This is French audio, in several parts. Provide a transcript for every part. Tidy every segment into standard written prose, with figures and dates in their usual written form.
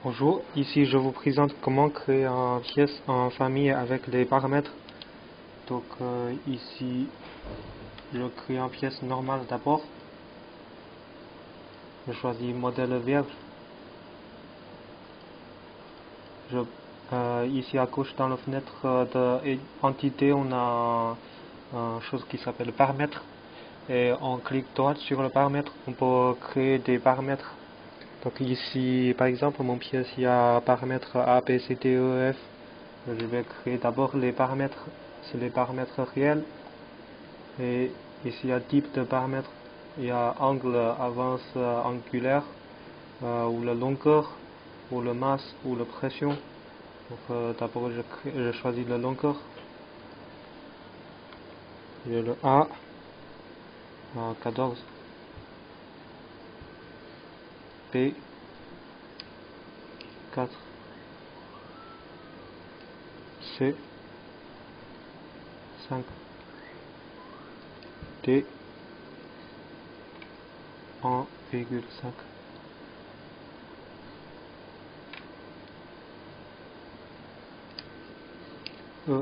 Bonjour, ici je vous présente comment créer une pièce en famille avec les paramètres. Donc ici je crée une pièce normale d'abord. Je choisis modèle vierge. Ici à gauche dans la fenêtre d'entité on a une chose qui s'appelle paramètres. Et on clique droit sur le paramètre, on peut créer des paramètres. Donc ici par exemple mon pièce il y a paramètres A, B, C, D, E, F. Je vais créer d'abord les paramètres, c'est les paramètres réels. Et ici il y a type de paramètres, il y a angle, avance angulaire, ou la longueur, ou la masse, ou la pression. Donc d'abord je choisis la longueur. J'ai le A, 14, B, 4, C, 5, D, 1,5. E,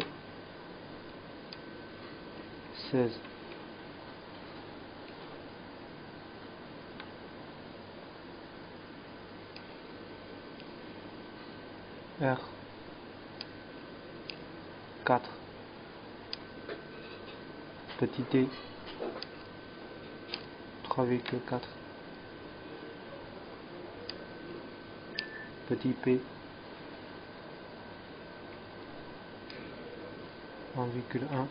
16. R, 4. Petit D, 3,4. Petit P, 1,1.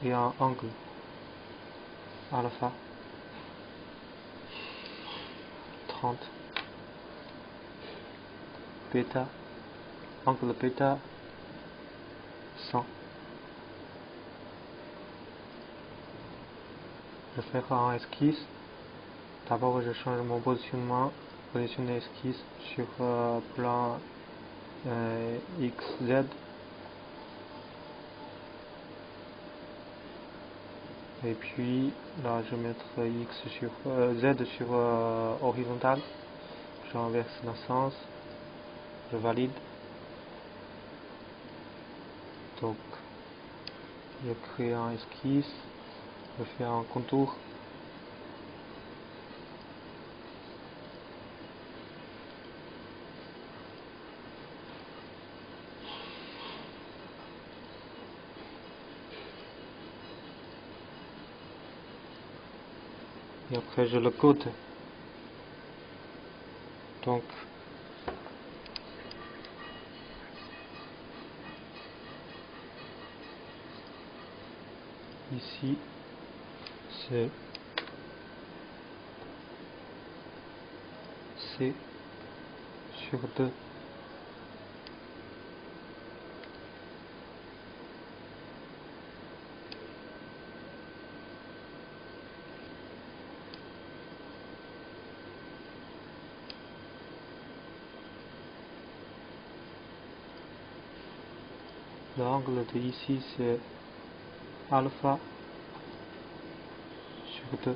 Et un angle alpha 30, bêta, angle bêta 100. Je vais faire un esquisse. D'abord je change mon positionnement, positionner esquisse sur plan XZ. Et puis là je vais mettre Z sur horizontal. J'inverse le sens. Je valide. Donc je crée un esquisse. Je fais un contour. Et après je le code. Donc ici c'est C sur 2. L'angle de ici c'est alpha sur 2.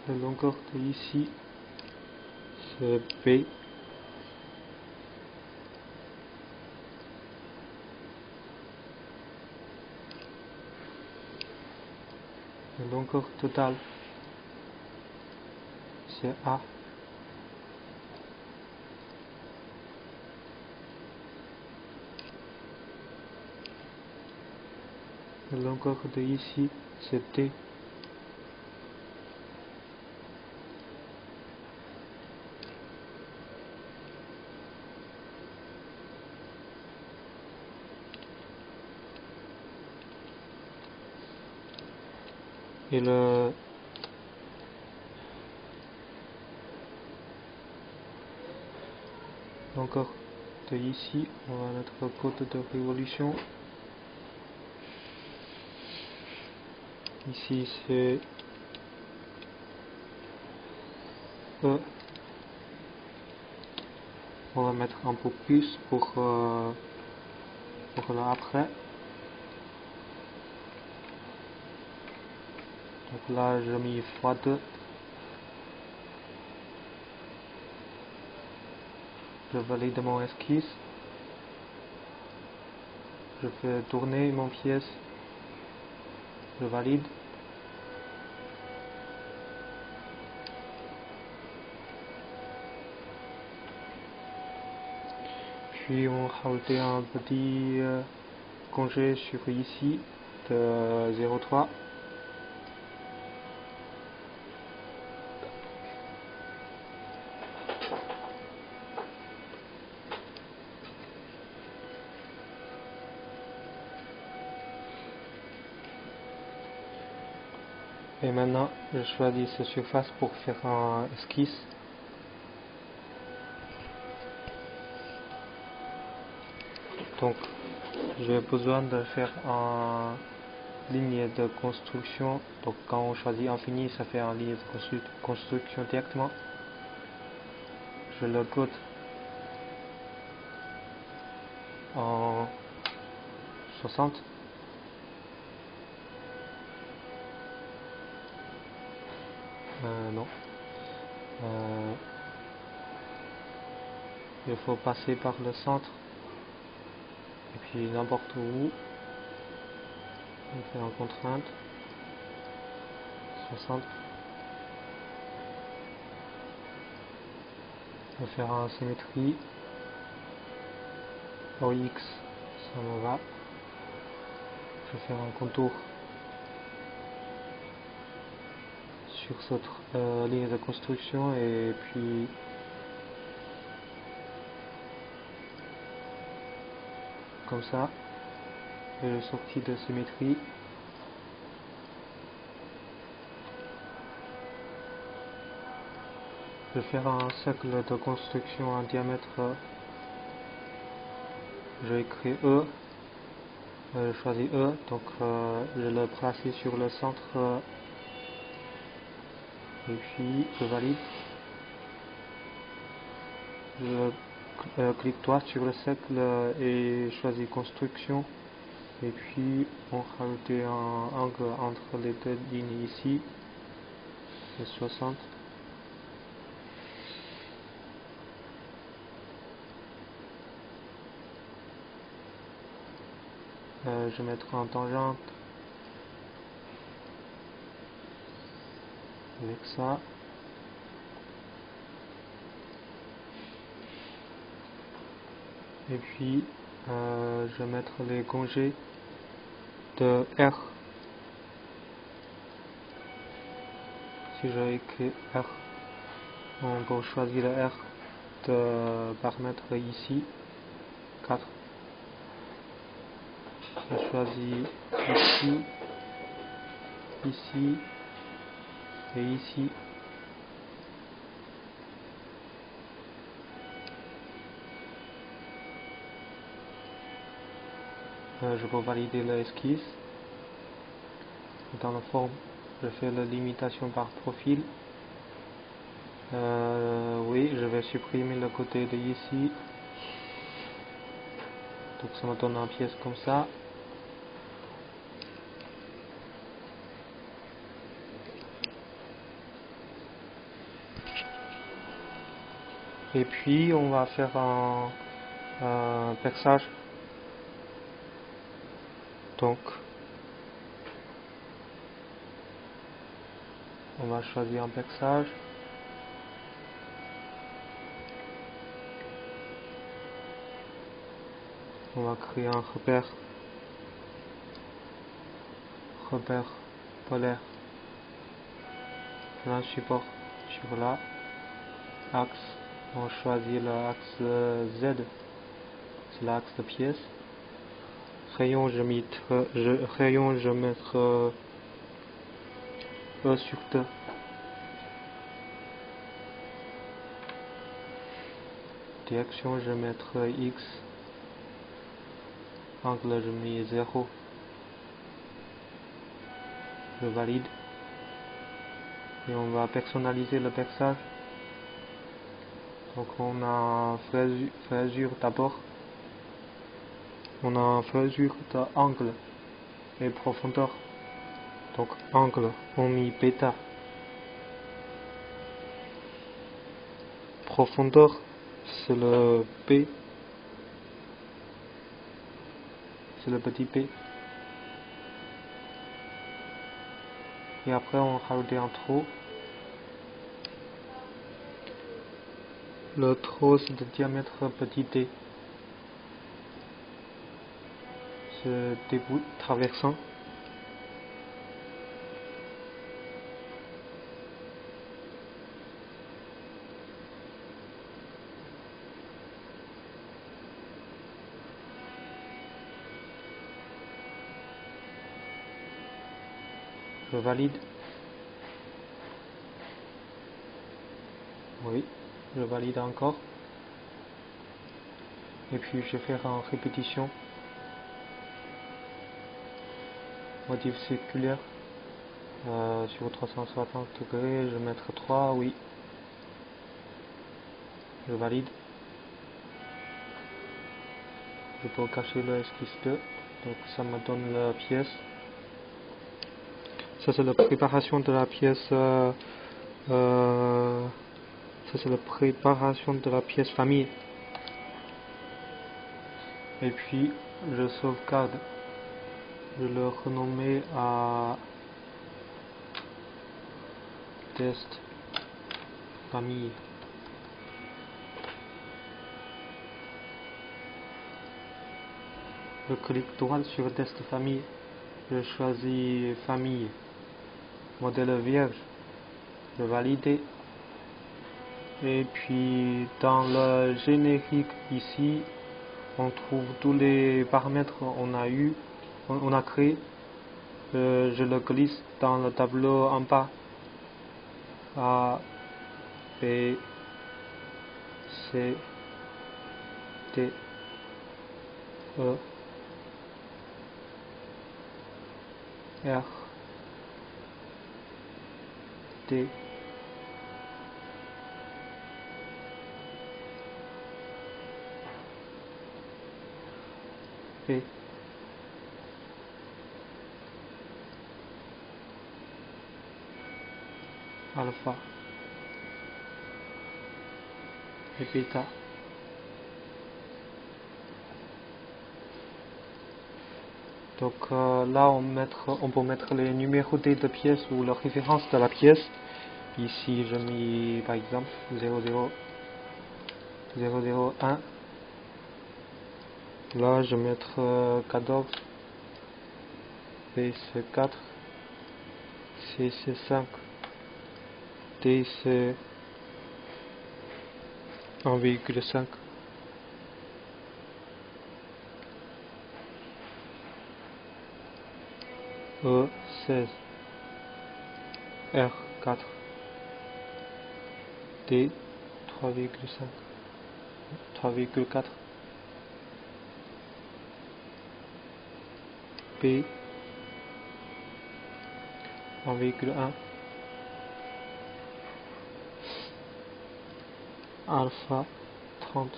La longueur de ici c'est B. La longueur totale c'est A. La longueur de ici c'est D. Et la longueur de ici, on va mettre le code de révolution. Ici c'est E. On va mettre un peu plus pour là après. Donc là j'ai mis x2. Je valide mon esquisse. Je fais tourner mon pièce. Je valide. Puis on rajoute un petit congé sur ici de 0,3. Et maintenant je choisis cette surface pour faire un esquisse. Donc j'ai besoin de faire une ligne de construction. Donc quand on choisit infini, ça fait une ligne de construction directement. Je le code en 60. Non. Il faut passer par le centre. Et puis n'importe où. On fait en contrainte. 60. On va faire en symétrie. OX, ça me va. Je vais faire un contour sur cette ligne de construction et puis comme ça. Et le sortie de symétrie. Je vais faire un cercle de construction en diamètre. Je écris E. Je choisis E, donc je le place sur le centre et puis je valide. Je clique droit sur le cercle et choisis construction. Et puis on rajoute un angle entre les deux lignes ici, de 60. Je mettrai en tangente avec ça. Et puis je vais mettre les congés de R. Si je écris R, on peut choisir le R de paramètre ici, 4. Je choisis ici, ici et ici. Je peux valider l'esquisse. Dans la forme, je fais la limitation par profil. Oui, je vais supprimer le côté de ici. Donc ça me donne une pièce comme ça. Et puis on va faire un perçage. Donc on va choisir un perçage. On va créer un repère polaire. Un support sur la axe. On choisit l'axe Z, c'est l'axe de pièce. Rayon, je mettrai E sur T. Direction, je mettrai X. Angle, je mets 0. Je valide. Et on va personnaliser le perçage. Donc on a fraisure d'abord. On a fraisure d'angle et profondeur. Donc angle, on met bêta. Profondeur, c'est le B. C'est le petit B. Et après on rajoute un trou. Le trou c'est de diamètre petit d. C'est des bouts traversants. Je valide. Oui, je valide encore. Et puis je vais faire en répétition. Motif circulaire sur 360 degrés, je vais mettre 3, oui. Je valide. Je peux cacher le esquisse 2, donc ça me donne la pièce. Ça c'est la préparation de la pièce. Ça c'est la préparation de la pièce famille. Et puis je sauvegarde. Je le renomme à test famille. Je clique droit sur test famille. Je choisis famille. Modèle vierge. Je valide. Et puis dans le générique ici, on trouve tous les paramètres qu'on a eu, on a créé. Je le glisse dans le tableau en bas. A, B, C, D, E, R, D, P, alpha et bêta. Donc là on peut mettre les numérautés de pièces ou la référence de la pièce. Ici je mets par exemple 001. Là je vais mettre 14. B c'est 4. C c'est 5. D c'est 1,5. E 16. R 4. D 3,5. 3,4. B 1,1. Alpha 30.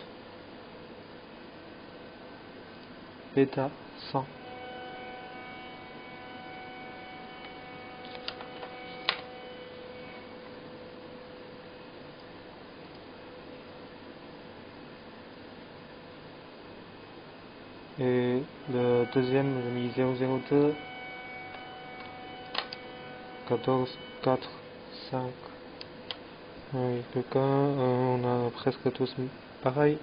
Bêta 100. Et le deuxième, j'ai mis 002, 14, 4, 5, 1,1. On a presque tous pareil,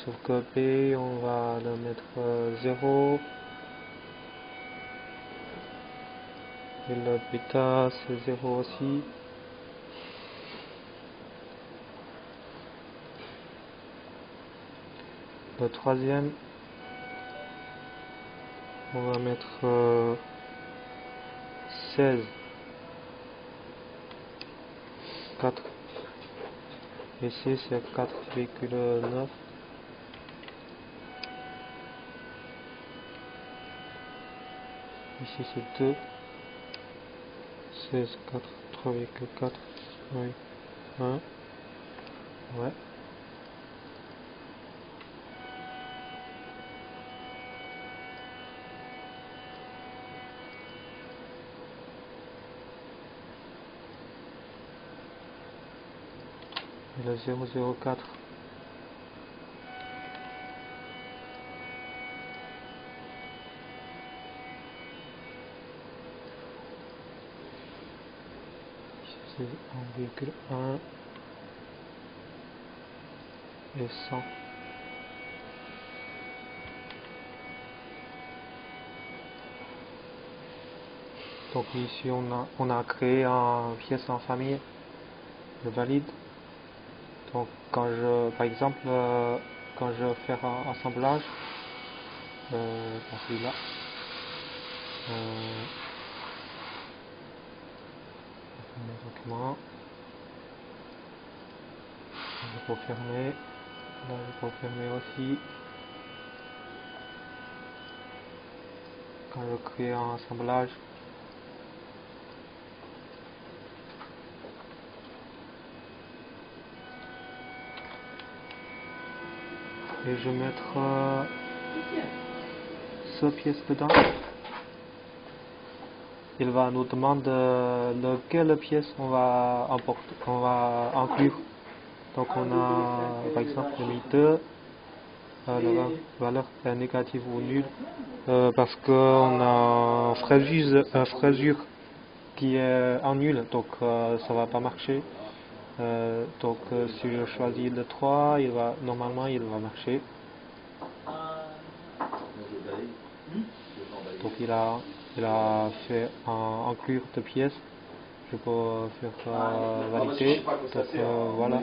sauf que B, on va le mettre 0. Et le bêta, c'est 0 aussi. Le troisième, on va mettre 16, 4. Ici c'est 4,9. Ici c'est 2. 16, 4, 3,4. Oui. 1. Ouais. Et le 004. C'est 1,1 et 100. Donc ici on a créé une pièce en famille, je valide. Donc par exemple, quand je fais un assemblage, celui-là, mon document, je peux fermer, là je peux fermer aussi. Quand je crée un assemblage, et je vais mettre cette pièce dedans. Il va nous demander laquelle pièce on va inclure. Donc on a par exemple mis 2, la valeur est négative ou nulle, parce qu'on a une frisure qui est en nul, donc ça va pas marcher. Donc si je choisis le 3, normalement il va marcher. Donc il a fait inclure deux pièces. Je peux faire valider. Donc voilà.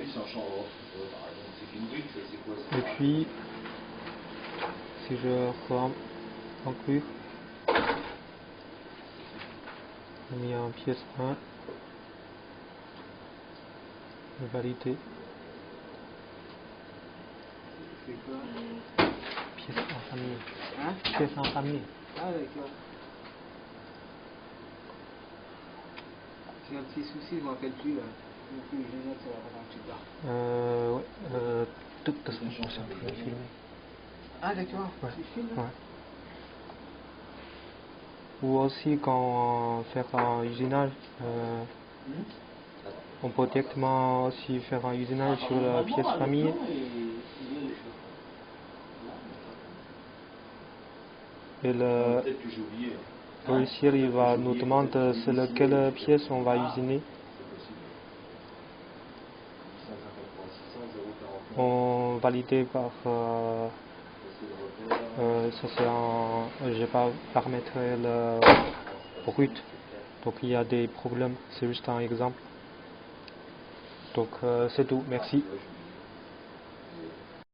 Et puis si je fais inclure, j'ai mis en pièce 1. Valider. Pièce en famille. Hein? Pièce en famille. Ah d'accord. J'ai un petit souci, je ne me rappelle plus là. Du coup, je note avant que tu parles. Ouais, toute la semaine prochaine, je vais filmer. Ah d'accord, Ouais. tu filmes là? Ouais. Ou aussi quand on fait un usinage, on peut directement aussi faire un usinage sur la pièce famille. Et le logiciel il va nous demander c'est laquelle pièce on va usiner. On valide par ça c'est je vais pas paramétrer le brut, donc il y a des problèmes, c'est juste un exemple. Donc c'est tout, merci.